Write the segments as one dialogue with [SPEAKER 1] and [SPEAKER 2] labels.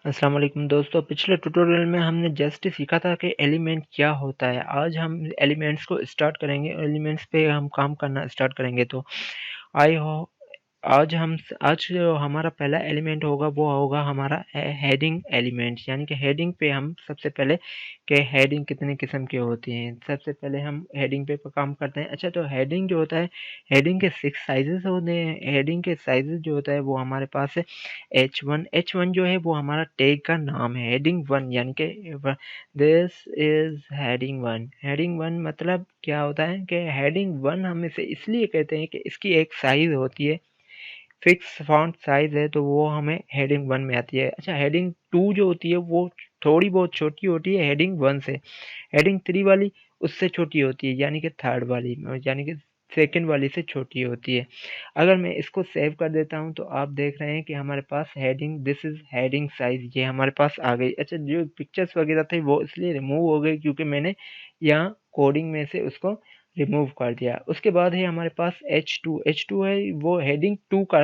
[SPEAKER 1] अस्सलाम वालेकुम दोस्तों, पिछले ट्यूटोरियल में हमने जस्ट सीखा था कि एलिमेंट क्या होता है। आज हम एलिमेंट्स को स्टार्ट करेंगे, एलिमेंट्स पे हम काम करना स्टार्ट करेंगे। तो आई हो आज जो हमारा पहला एलिमेंट होगा वो होगा हमारा हेडिंग एलिमेंट, यानी कि हेडिंग पे हम सबसे पहले कि हेडिंग कितने किस्म की होती हैं, सबसे पहले हम हेडिंग पे काम करते हैं। अच्छा, तो हेडिंग जो होता है, हेडिंग के 6 साइजेस होते हैं। हेडिंग के साइजेस जो होता है वो हमारे पास है H1 जो है वो हमारा टैग का नाम है। हेडिंग 1 यानी कि दिस इज हेडिंग 1 मतलब क्या होता है कि हेडिंग 1 हम इसे इसलिए कहते हैं कि इसकी एक साइज होती है, फिक्स फॉन्ट साइज है, तो वो हमें हेडिंग 1 में आती है। अच्छा, हेडिंग 2 जो होती है वो थोड़ी बहुत छोटी होती है हेडिंग 1 से। हेडिंग 3 वाली उससे छोटी होती है, यानी कि थर्ड वाली, यानी कि सेकंड वाली से छोटी होती है। अगर मैं इसको सेव कर देता हूं तो आप देख रहे हैं कि हमारे पास heading, this is heading size, ये हमारे पास आ गई। अच्छा, जो पिक्चर्स वगैरह थे वो इसलिए रिमूव हो गए क्योंकि मैंने यहाँ कोडिंग में से उसको रिमूव कर दिया। उसके बाद है हमारे पास H2 है, वो हेडिंग 2 का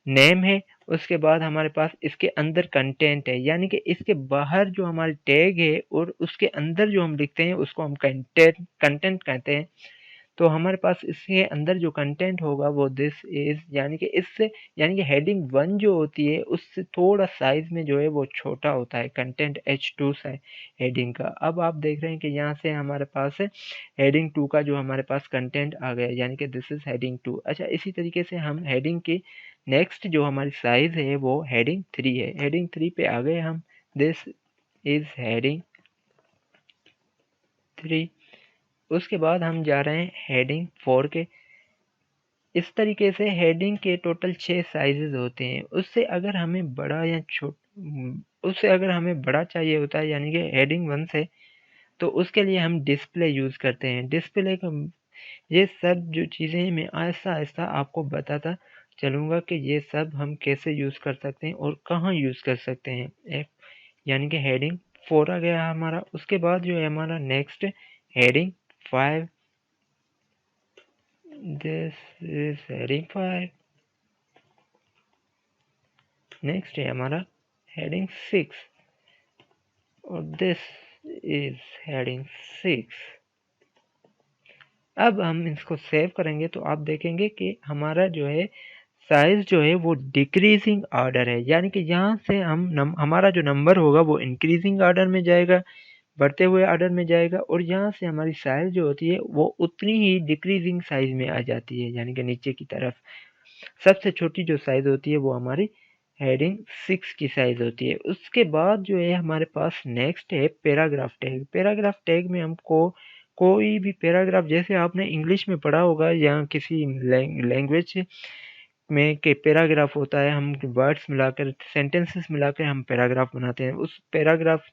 [SPEAKER 1] नेम है। उसके बाद हमारे पास इसके अंदर कंटेंट है, यानी कि इसके बाहर जो हमारे टैग है और उसके अंदर जो हम लिखते हैं उसको हम कंटेंट कंटेंट कहते हैं। तो हमारे पास इसके अंदर जो कंटेंट होगा वो दिस इज, यानी कि इससे, यानी कि हेडिंग 1 जो होती है उससे थोड़ा साइज में जो है वो छोटा होता है कंटेंट H2 से हेडिंग का। अब आप देख रहे हैं कि यहाँ से हमारे पास है हेडिंग 2 का जो हमारे पास कंटेंट आ गया, यानी कि दिस इज हेडिंग 2। अच्छा, इसी तरीके से हम हेडिंग की नेक्स्ट जो हमारी साइज है वो हेडिंग 3 है। हेडिंग 3 पे आ गए हम, दिस इज हेडिंग 3। उसके बाद हम जा रहे हैं हेडिंग 4 के। इस तरीके से हेडिंग के टोटल 6 साइजेस होते हैं। उससे अगर हमें बड़ा चाहिए होता है, यानी कि हेडिंग 1 से, तो उसके लिए हम डिस्प्ले यूज़ करते हैं। डिस्प्ले का ये सब जो चीज़ें मैं आहिस्ता-आहिस्ता आपको बताता चलूँगा कि ये सब हम कैसे यूज़ कर सकते हैं और कहाँ यूज़ कर सकते हैं। एक, यानी कि हेडिंग 4 आ गया हमारा। उसके बाद जो है हमारा next heading 5, this is heading 5। Next है हमारा हेडिंग 6 और दिस इज हेडिंग 6। अब हम इसको सेव करेंगे तो आप देखेंगे कि हमारा जो है साइज जो है वो डिक्रीजिंग ऑर्डर है, यानी कि यहाँ से हमारा जो नंबर होगा वो इंक्रीजिंग ऑर्डर में जाएगा, बढ़ते हुए ऑर्डर में जाएगा, और यहाँ से हमारी साइज जो होती है वो उतनी ही डिक्रीजिंग साइज में आ जाती है, यानी कि नीचे की तरफ। सबसे छोटी जो साइज होती है वो हमारी हेडिंग 6 की साइज होती है। उसके बाद जो है हमारे पास नेक्स्ट है पैराग्राफ टैग। पैराग्राफ टैग में हमको कोई भी पैराग्राफ, जैसे आपने इंग्लिश में पढ़ा होगा या किसी लैंग्वेज में के पैराग्राफ होता है, हम वर्ड्स मिलाकर, सेंटेंसेस मिलाकर हम पैराग्राफ बनाते हैं। उस पैराग्राफ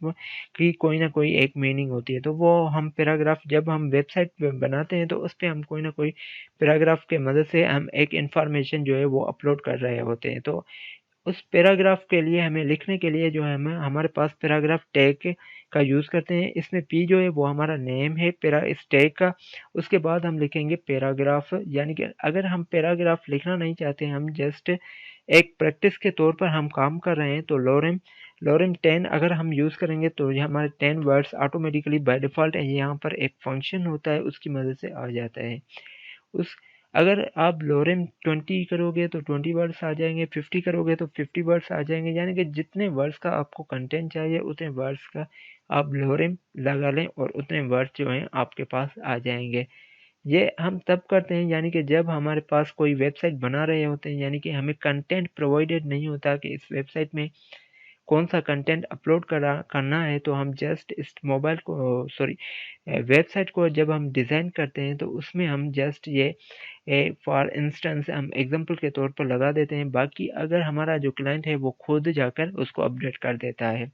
[SPEAKER 1] की कोई ना कोई एक मीनिंग होती है, तो वो हम पैराग्राफ जब हम वेबसाइट पे बनाते हैं तो उस पे हम कोई ना कोई पैराग्राफ के मदद से हम एक इंफॉर्मेशन जो है वो अपलोड कर रहे होते हैं। तो उस पैराग्राफ के लिए हमें लिखने के लिए जो है हमें हमारे पास पैराग्राफ टैग का यूज़ करते हैं। इसमें पी जो है वो हमारा नेम है इस टैग का। उसके बाद हम लिखेंगे पैराग्राफ, यानी कि अगर हम पैराग्राफ लिखना नहीं चाहते, हम जस्ट एक प्रैक्टिस के तौर पर हम काम कर रहे हैं, तो लोरेम लोरेम 10 अगर हम यूज़ करेंगे तो ये हमारे 10 वर्ड्स ऑटोमेटिकली बाय डिफ़ॉल्ट यहाँ पर एक फंक्शन होता है उसकी मदद से आ जाता है। उस अगर आप लोरेम 20 करोगे तो 20 वर्ड्स आ जाएंगे, 50 करोगे तो 50 वर्ड्स आ जाएंगे, यानी कि जितने वर्ड्स का आपको कंटेंट चाहिए उतने वर्ड्स का आप लोरेम लगा लें और उतने वर्ड्स जो हैं आपके पास आ जाएंगे। ये हम तब करते हैं, यानी कि जब हमारे पास कोई वेबसाइट बना रहे होते हैं, यानी कि हमें कंटेंट प्रोवाइडेड नहीं होता कि इस वेबसाइट में कौन सा कंटेंट अपलोड करना है, तो हम जस्ट इस मोबाइल को, सॉरी, वेबसाइट को जब हम डिज़ाइन करते हैं तो उसमें हम जस्ट ये फॉर इंस्टेंस हम एग्जांपल के तौर पर लगा देते हैं। बाकी अगर हमारा जो क्लाइंट है वो खुद जाकर उसको अपडेट कर देता है।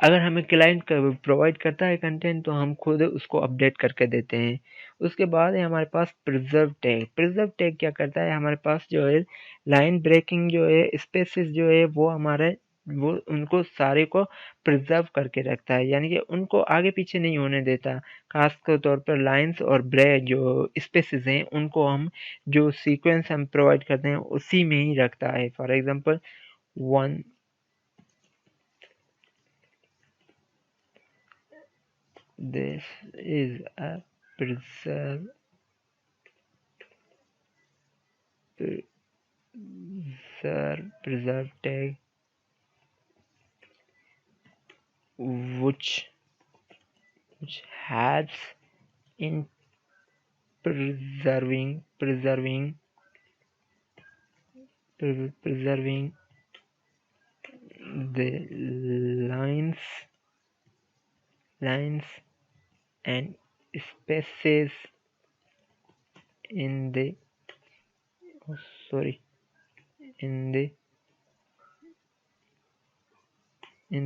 [SPEAKER 1] अगर हमें क्लाइंट प्रोवाइड करता है कंटेंट तो हम खुद उसको अपडेट करके देते हैं। उसके बाद है हमारे पास प्रिजर्व टैग। प्रिजर्व टैग क्या करता है, हमारे पास जो है लाइन ब्रेकिंग जो है, स्पेसेस जो है वो हमारे, वो उनको सारे को प्रिजर्व करके रखता है, यानी कि उनको आगे पीछे नहीं होने देता। खास के तौर पर लाइंस और ब्रेक जो स्पेसेस हैं उनको हम जो सीक्वेंस हम प्रोवाइड करते हैं उसी में ही रखता है। For example 1 this is a preserve tag which has in preserving the lines and spaces in the in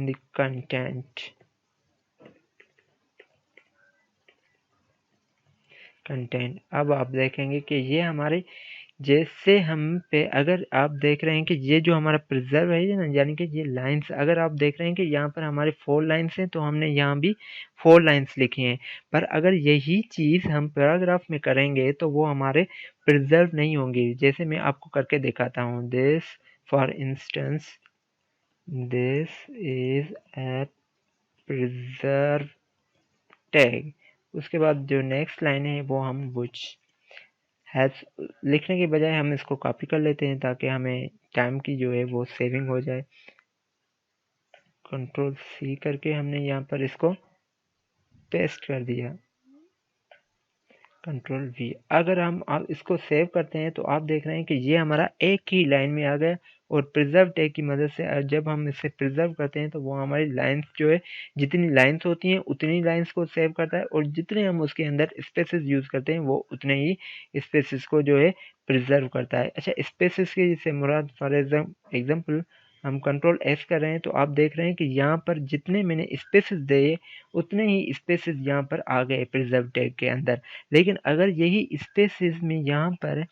[SPEAKER 1] the content अब आप देखेंगे कि ये हमारे जैसे हम पे अगर आप देख रहे हैं कि ये जो हमारा प्रिजर्व है ना, यानी कि ये लाइंस अगर आप देख रहे हैं कि यहाँ पर हमारे 4 लाइंस हैं तो हमने यहाँ भी 4 लाइंस लिखी हैं, पर अगर यही चीज़ हम पैराग्राफ में करेंगे तो वो हमारे प्रिजर्व नहीं होंगे। जैसे मैं आपको करके दिखाता हूँ, this for instance this is a preserve tag. उसके बाद जो नेक्स्ट लाइन है वो हम व्हिच हैज लिखने के बजाय हम इसको कॉपी कर लेते हैं ताकि हमें टाइम की जो है वो सेविंग हो जाए। कंट्रोल सी करके हमने यहाँ पर इसको पेस्ट कर दिया, कंट्रोल वी। अगर हम अब इसको सेव करते हैं तो आप देख रहे हैं कि ये हमारा एक ही लाइन में आ गया, और प्रिजर्व टैग की मदद से जब हम इसे प्रिजर्व करते हैं तो वो हमारी लाइंस जो है जितनी लाइंस होती हैं उतनी लाइंस को सेव करता है, और जितने हम उसके अंदर स्पेसेस यूज़ करते हैं वो उतने ही स्पेसेस को जो है प्रिजर्व करता है। अच्छा, स्पेसेस के जैसे मुराद फॉर एग्जाम्पल हम कंट्रोल एस कर रहे हैं तो आप देख रहे हैं कि यहाँ पर जितने मैंने स्पेसेस दिए उतने ही स्पेसेस यहाँ पर आ गए प्रिजर्व टैग के अंदर। लेकिन अगर यही स्पेसेस में यहाँ पर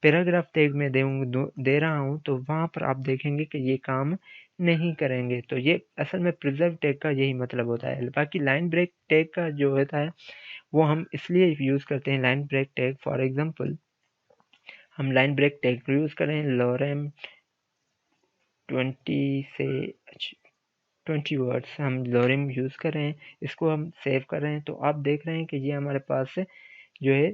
[SPEAKER 1] पैराग्राफ टैग में दे रहा हूँ तो वहाँ पर आप देखेंगे कि ये काम नहीं करेंगे। तो ये असल में प्रिजर्व टैग का यही मतलब होता है। बाकी लाइन ब्रेक टैग का जो होता है वो हम इसलिए यूज़ करते हैं, line break tag for example हम लाइन ब्रेक टैग यूज़ करें लोरेम 20 से 20 वर्ड्स हम लोरेम यूज़ कर रहे हैं, इसको हम सेव कर रहे हैं तो आप देख रहे हैं कि ये हमारे पास जो है,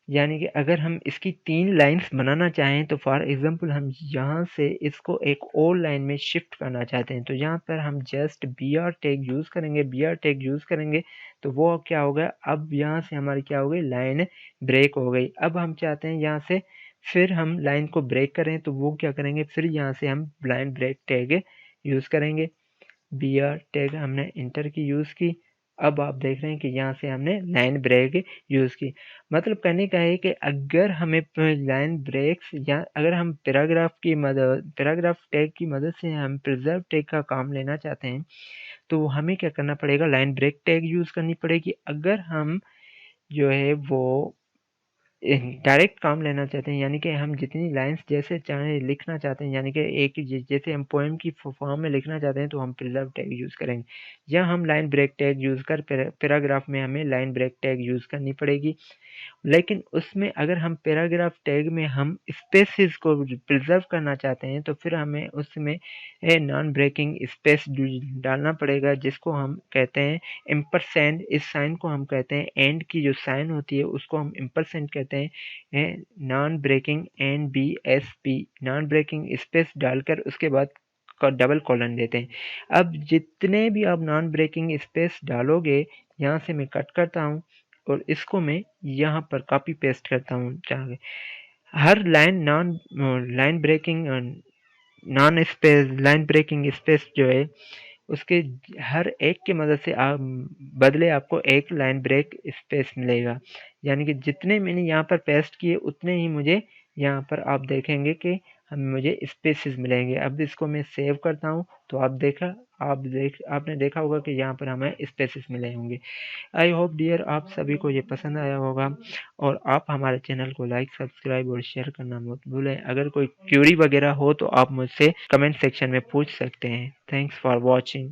[SPEAKER 1] यानी कि अगर हम इसकी 3 लाइन्स बनाना चाहें तो फॉर एग्जांपल हम यहाँ से इसको एक और लाइन में शिफ्ट करना चाहते हैं तो यहाँ पर हम जस्ट br टैग यूज़ करेंगे तो वो क्या होगा, अब यहाँ से हमारी क्या हो गई, लाइन ब्रेक हो गई। अब हम चाहते हैं यहाँ से फिर हम लाइन को ब्रेक करें तो वो क्या करेंगे, फिर यहाँ से हम लाइन ब्रेक टैग यूज़ करेंगे। br टैग हमने इंटर की यूज़ की, अब आप देख रहे हैं कि यहाँ से हमने लाइन ब्रेक यूज़ की। मतलब कहने का है कि अगर हमें लाइन ब्रेक्स या अगर हम पैराग्राफ टैग की मदद से हम प्रिजर्व टैग का काम लेना चाहते हैं तो हमें क्या करना पड़ेगा, लाइन ब्रेक टैग यूज़ करनी पड़ेगी। अगर हम जो है वो डायरेक्ट काम लेना चाहते हैं, यानी कि हम जितनी लाइंस जैसे चाहें लिखना चाहते हैं, यानी कि एक जैसे हम पोएम की फॉर्म में लिखना चाहते हैं तो हम प्रिजर्व टैग यूज़ करेंगे, या हम लाइन ब्रेक टैग यूज़ कर पैराग्राफ में हमें लाइन ब्रेक टैग यूज़ करनी पड़ेगी। लेकिन उसमें अगर हम पैराग्राफ टैग में हम स्पेसेस को प्रिजर्व करना चाहते हैं तो फिर हमें उसमें नॉन ब्रेकिंग स्पेस डालना पड़ेगा, जिसको हम कहते हैं एम्परसेंड। इस साइन को हम कहते हैं, एंड की जो साइन होती है उसको हम एम्परसेंड कहते हैं। Non breaking NBSP, non breaking space डालकर उसके बाद डबल कॉलन देते हैं। अब जितने भी आप नॉन ब्रेकिंग स्पेस डालोगे, यहाँ से मैं कट करता हूँ और इसको मैं यहाँ पर कॉपी पेस्ट करता हूँ। हर लाइन ब्रेकिंग स्पेस जो है उसके हर एक की मदद से आप बदले आपको एक लाइन ब्रेक स्पेस मिलेगा, यानी कि जितने मैंने यहाँ पर पेस्ट किए उतने ही मुझे यहाँ पर आप देखेंगे कि मुझे स्पेसेस मिलेंगे। अब इसको मैं सेव करता हूँ तो आपने देखा होगा कि यहाँ पर हमें स्पेसेस मिले होंगे। आई होप डियर आप सभी को ये पसंद आया होगा, और आप हमारे चैनल को लाइक, सब्सक्राइब और शेयर करना मत भूलें। अगर कोई क्यूरी वगैरह हो तो आप मुझसे कमेंट सेक्शन में पूछ सकते हैं। Thanks for watching.